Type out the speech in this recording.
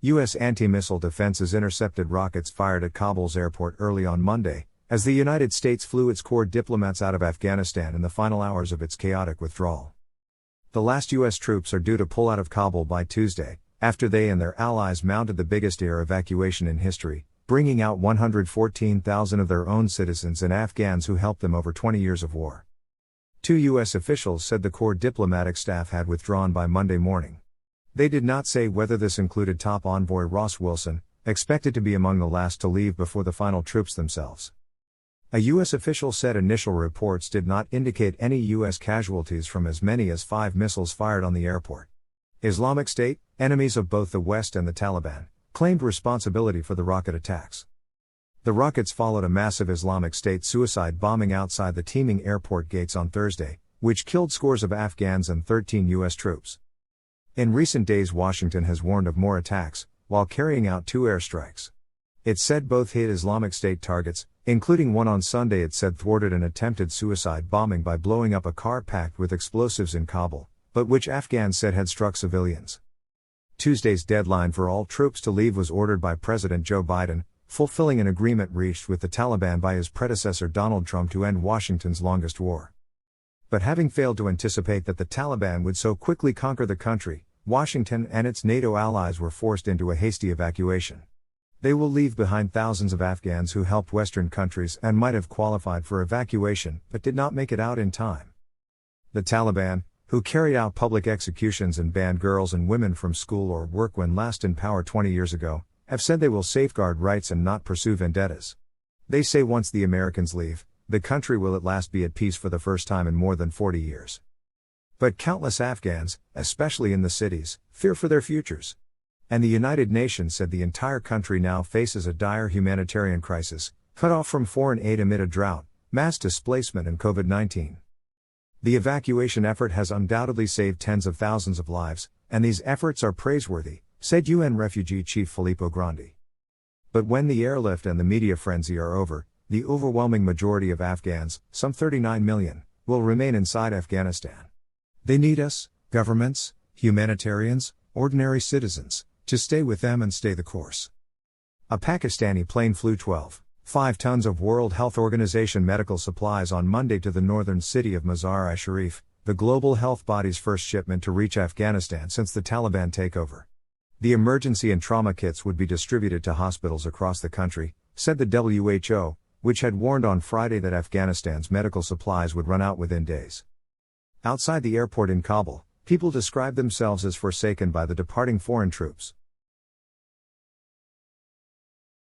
U.S. anti-missile defenses intercepted rockets fired at Kabul's airport early on Monday, as the United States flew its core diplomats out of Afghanistan in the final hours of its chaotic withdrawal. The last U.S. troops are due to pull out of Kabul by Tuesday, after they and their allies mounted the biggest air evacuation in history, bringing out 114,000 of their own citizens and Afghans who helped them over 20 years of war. 2 U.S. officials said the core diplomatic staff had withdrawn by Monday morning. They did not say whether this included top envoy Ross Wilson, expected to be among the last to leave before the final troops themselves. A U.S. official said initial reports did not indicate any U.S. casualties from as many as 5 missiles fired on the airport. Islamic State, enemies of both the West and the Taliban, claimed responsibility for the rocket attacks. The rockets followed a massive Islamic State suicide bombing outside the teeming airport gates on Thursday, which killed scores of Afghans and 13 U.S. troops. In recent days, Washington has warned of more attacks, while carrying out 2 airstrikes. It said both hit Islamic State targets, including one on Sunday it said thwarted an attempted suicide bombing by blowing up a car packed with explosives in Kabul, but which Afghans said had struck civilians. Tuesday's deadline for all troops to leave was ordered by President Joe Biden, fulfilling an agreement reached with the Taliban by his predecessor Donald Trump to end Washington's longest war. But having failed to anticipate that the Taliban would so quickly conquer the country, Washington and its NATO allies were forced into a hasty evacuation. They will leave behind thousands of Afghans who helped Western countries and might have qualified for evacuation but did not make it out in time. The Taliban, who carried out public executions and banned girls and women from school or work when last in power 20 years ago, have said they will safeguard rights and not pursue vendettas. They say once the Americans leave, the country will at last be at peace for the first time in more than 40 years. But countless Afghans, especially in the cities, fear for their futures. And the United Nations said the entire country now faces a dire humanitarian crisis, cut off from foreign aid amid a drought, mass displacement and COVID-19. The evacuation effort has undoubtedly saved tens of thousands of lives, and these efforts are praiseworthy, said UN Refugee Chief Filippo Grandi. But when the airlift and the media frenzy are over, the overwhelming majority of Afghans, some 39 million, will remain inside Afghanistan. They need us, governments, humanitarians, ordinary citizens, to stay with them and stay the course. A Pakistani plane flew 12.5 tons of World Health Organization medical supplies on Monday to the northern city of Mazar-i-Sharif, the global health body's first shipment to reach Afghanistan since the Taliban takeover. The emergency and trauma kits would be distributed to hospitals across the country, said the WHO, which had warned on Friday that Afghanistan's medical supplies would run out within days. Outside the airport in Kabul, people described themselves as forsaken by the departing foreign troops.